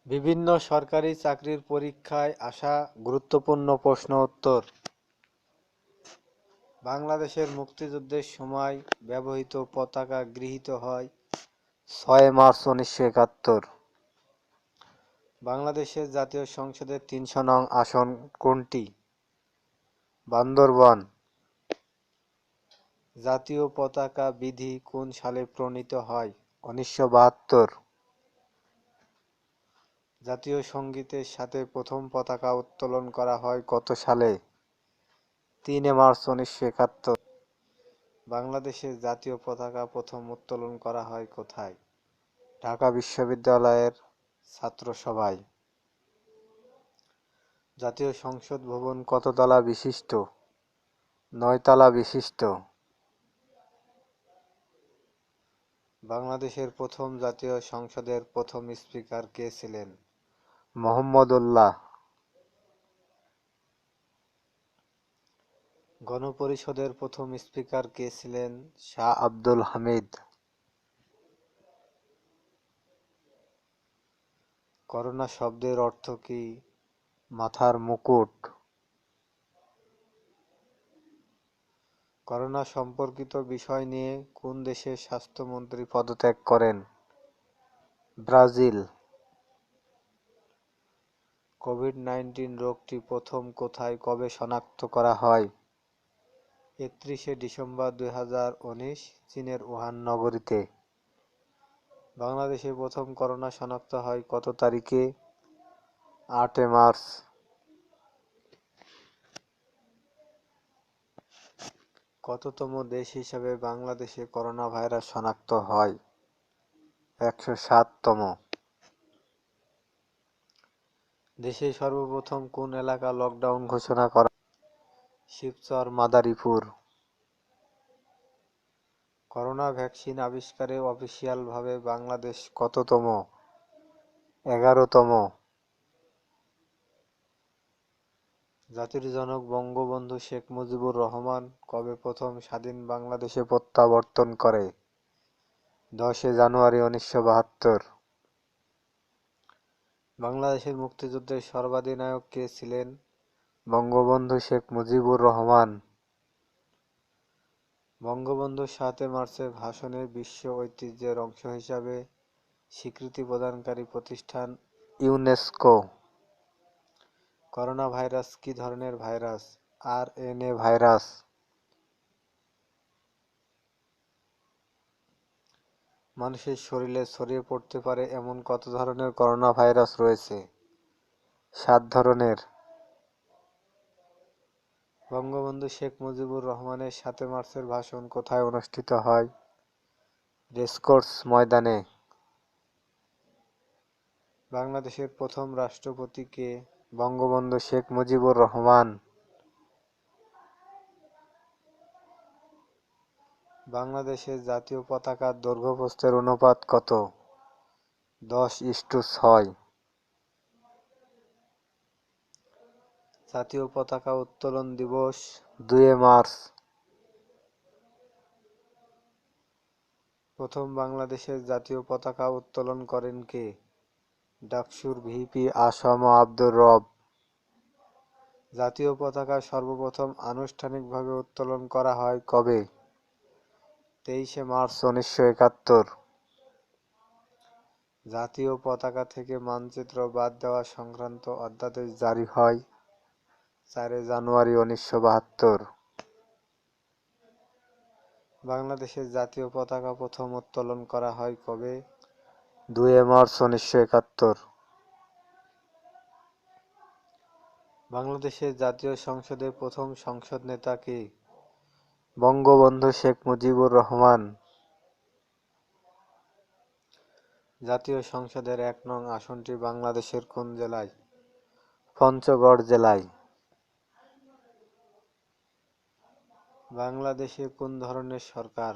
বিভিন্ন সরকারি চাকরির পরীক্ষায় আসা গুরুত্বপূর্ণ প্রশ্ন উত্তর। বাংলাদেশের মুক্তিযুদ্ধের সময় ব্যবহৃত পতাকা গৃহীত হয় ৬ মার্চ ১৯৭১। বাংলাদেশের জাতীয় সংসদের ৩০০ নং আসন কোনটি? বান্দরবান। জাতীয় পতাকা বিধি কোন সালে প্রণীত হয়? ১৯৭২। জাতীয় সঙ্গীতের সাথে প্রথম পতাকা উত্তোলন করা হয় কত সালে? ৩ মার্চ ১৯৭১। বাংলাদেশের জাতীয় পতাকা প্রথম উত্তোলন করা হয় কোথায়? ঢাকা বিশ্ববিদ্যালয়ের ছাত্রসভায়। জাতীয় সংসদ ভবন কত তলা বিশিষ্ট? ৯ তলা বিশিষ্ট। বাংলাদেশের প্রথম জাতীয় সংসদের প্রথম স্পিকার কে ছিলেন? মোহাম্মদ উল্লাহ। গণপরিষদের প্রথম স্পিকার কে ছিলেন? শাহ আব্দুল হামিদ। করোনা শব্দের অর্থ কি? মাথার মুকুট। করোনা সম্পর্কিত বিষয় নিয়ে কোন দেশের স্বাস্থ্যমন্ত্রী পদত্যাগ করেন? ব্রাজিল। কোভিড-১৯ রোগটি প্রথম কোথায় কবে শনাক্ত করা হয়? ৩১শে ডিসেম্বর ২০১৯ চীনের উহান নগরীতে। বাংলাদেশে প্রথম করোনা শনাক্ত হয় কত তারিখে? ৮ মার্চ। কততম দেশ হিসাবে বাংলাদেশে করোনা ভাইরাস শনাক্ত হয়? ১০৭তম। দেশে সর্বপ্রথম কোন এলাকা লকডাউন ঘোষণা করা? শিবচর মাদারীপুর। করোনা ভ্যাকসিন আবিষ্কারে অফিসিয়ালভাবে বাংলাদেশ কততম? ১১তম। জাতির জনক বঙ্গবন্ধু শেখ মুজিবুর রহমান কবে প্রথম স্বাধীন বাংলাদেশে প্রত্যাবর্তন করে? ১০ জানুয়ারি ১৯৭২। বাংলাদেশের মুক্তিযুদ্ধের সর্বাধিনায়ক কে ছিলেন? বঙ্গবন্ধু শেখ মুজিবুর রহমান। বঙ্গবন্ধুর ৭ মার্চের ভাষণে বিশ্ব ঐতিহ্যের অংশ হিসাবে স্বীকৃতি প্রদানকারী প্রতিষ্ঠান ইউনেস্কো। করোনা ভাইরাস কি ধরনের ভাইরাস? RNA virus. মানুষের শরীরে ছড়িয়ে পড়তে পারে এমন কত ধরনের করোনা ভাইরাস রয়েছে? ৭ ধরনের। বঙ্গবন্ধু শেখ মুজিবুর রহমানের ৭ মার্চের ভাষণ কোথায় অনুষ্ঠিত হয়? রেসকোর্স ময়দানে। বাংলাদেশের প্রথম রাষ্ট্রপতি কে? বঙ্গবন্ধু শেখ মুজিবুর রহমান। বাংলাদেশের জাতীয় পতাকার দৈর্ঘ্য-প্রস্থের অনুপাত কত? ১০:৬। জাতীয় পতাকা উত্তোলন দিবস ২ মার্চ। প্রথম বাংলাদেশের জাতীয় পতাকা উত্তোলন করেন কে? ডাকসুর ভিপি আসম আব্দুর রব। জাতীয় পতাকা সর্বপ্রথম আনুষ্ঠানিকভাবে উত্তোলন করা হয় কবে? ২৩ মার্চ ১৯৭১। জাতীয় পতাকা থেকে মানচিত্র বাদ দেওয়া সংক্রান্ত অধ্যাদেশ জারি হয় ৪ জানুয়ারি ১৯৭২। বাংলাদেশের জাতীয় পতাকা প্রথম উত্তোলন করা হয় কবে? ২ মার্চ ১৯৭১। বাংলাদেশের জাতীয় সংসদের প্রথম সংসদ নেতা কে? বঙ্গবন্ধু শেখ মুজিবুর রহমান। জাতীয় সংসদের ১ নং আসনটি বাংলাদেশের কোন জেলায়? পঞ্চগড় জেলায়। বাংলাদেশে কোন ধরনের সরকার?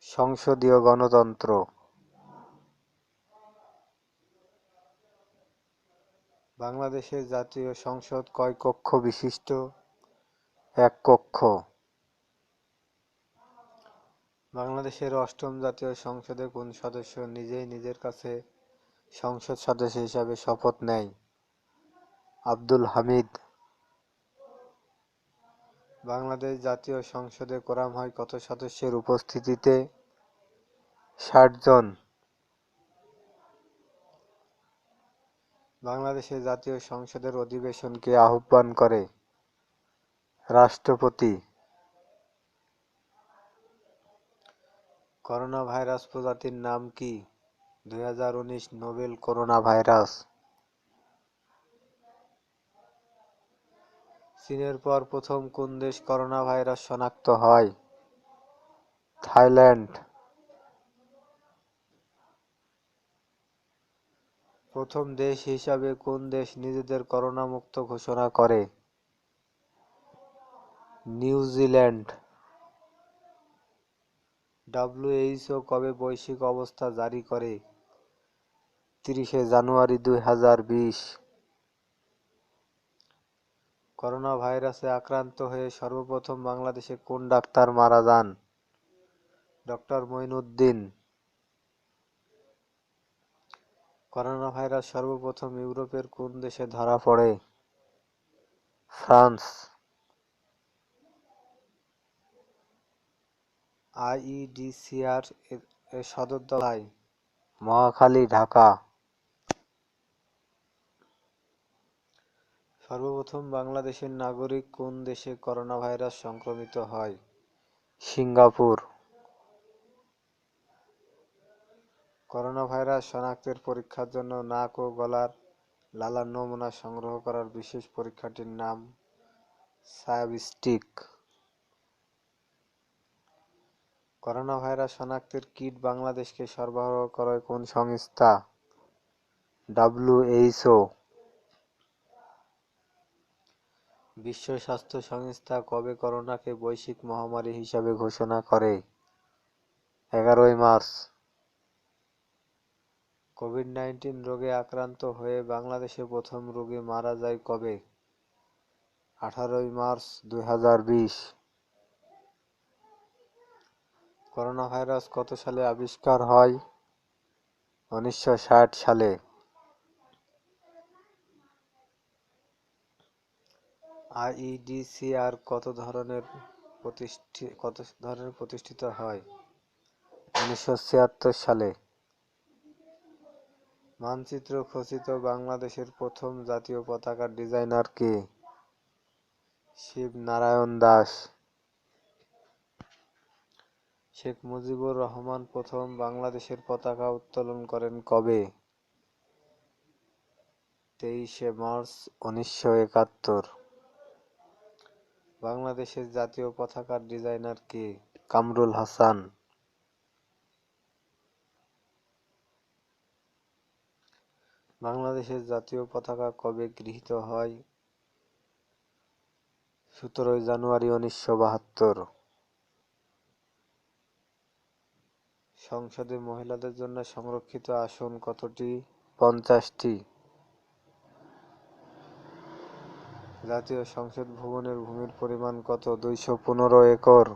সংসদীয় গণতন্ত্র। বাংলাদেশের জাতীয় সংসদ কয় কক্ষ বিশিষ্ট? ১ কক্ষ। বাংলাদেশের অষ্টম জাতীয় সংসদে কোন সদস্য নিজেই নিজের কাছে সংসদ সদস্য হিসাবে শপথ নেয়? আব্দুল হামিদ। বাংলাদেশ জাতীয় সংসদে কোরাম হয় কত সদস্যের উপস্থিতিতে? ৬০ জন। বাংলাদেশের জাতীয় সংসদের অধিবেশনকে আহ্বান করে? রাষ্ট্রপতি। করোনা ভাইরাস প্রজাতির নাম কি? ২০১৯ নোভেল করোনা ভাইরাস। চীনের পর প্রথম কোন দেশ করোনা ভাইরাস শনাক্ত হয়? থাইল্যান্ড। প্রথম দেশ হিসাবে কোন দেশ নিজেদের করোনা মুক্ত ঘোষণা করে? নিউজিল্যান্ড। WHO কবে বৈশ্বিক অবস্থা জারি করে? ৩০শে জানুয়ারি ২০২০। করোনা ভাইরাসে আক্রান্ত হয়ে সর্বপ্রথম বাংলাদেশে কোন ডাক্তার মারা যান? ডক্টর মঈনুদ্দিন। করোনা ভাইরাস সর্বপ্রথম ইউরোপের কোন দেশে ধরা পড়ে? ফ্রান্স। IEDCR এর সদর দপ্তর কোথায়? মহাখালী, ঢাকা। সর্বপ্রথম বাংলাদেশের নাগরিক কোন দেশে করোনা ভাইরাস সংক্রমিত হয়? সিঙ্গাপুর। করোনা ভাইরাস শনাক্তের পরীক্ষার জন্য নাক ও গলার লালার নমুনা সংগ্রহ করার বিশেষ পরীক্ষাটির নাম স্বাব স্টিক। করোনা ভাইরাস শনাক্তের কিট বাংলাদেশকে সরবরাহ করে কোন সংস্থা? WHO। বিশ্ব স্বাস্থ্য সংস্থা কবে করোনাকে বৈশ্বিক মহামারী হিসেবে ঘোষণা করে? 11 মার্চ। কোভিড-19 রোগে আক্রান্ত হয়ে বাংলাদেশে প্রথম রোগী মারা যায় কবে? 18 মার্চ 2020। করোনা ভাইরাস কত সালে আবিষ্কার হয়? 1960 সালে। IEDCR কত ধরনের প্রতিষ্ঠিত হয়? 1976 সালে। মানচিত্র খচিত বাংলাদেশের প্রথম জাতীয় পতাকার ডিজাইনার কে? শিব নারায়ণ দাস। শেখ মুজিবুর রহমান প্রথম বাংলাদেশের পতাকা উত্তোলন করেন কবে? 23 মার্চ 1971। বাংলাদেশের জাতীয় পতাকার ডিজাইনার কে? কামরুল হাসান। বাংলাদেশের জাতীয় পতাকা কবে গৃহীত হয়? 17 জানুয়ারি 1972। সংসদে মহিলাদের জন্য সংরক্ষিত আসন কতটি? 50টি। জাতীয় সংসদ ভবনের ভূমির পরিমাণ কত? 215 একর।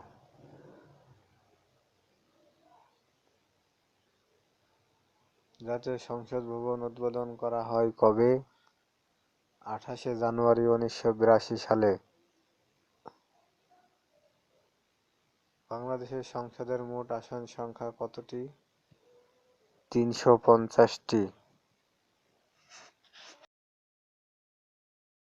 জাতীয় সংসদ ভবন উদ্বোধন করা হয় কবে? 28 জানুয়ারি 1982 সালে। বাংলাদেশের সংসদের মোট আসন সংখ্যা কতটি? 350টি।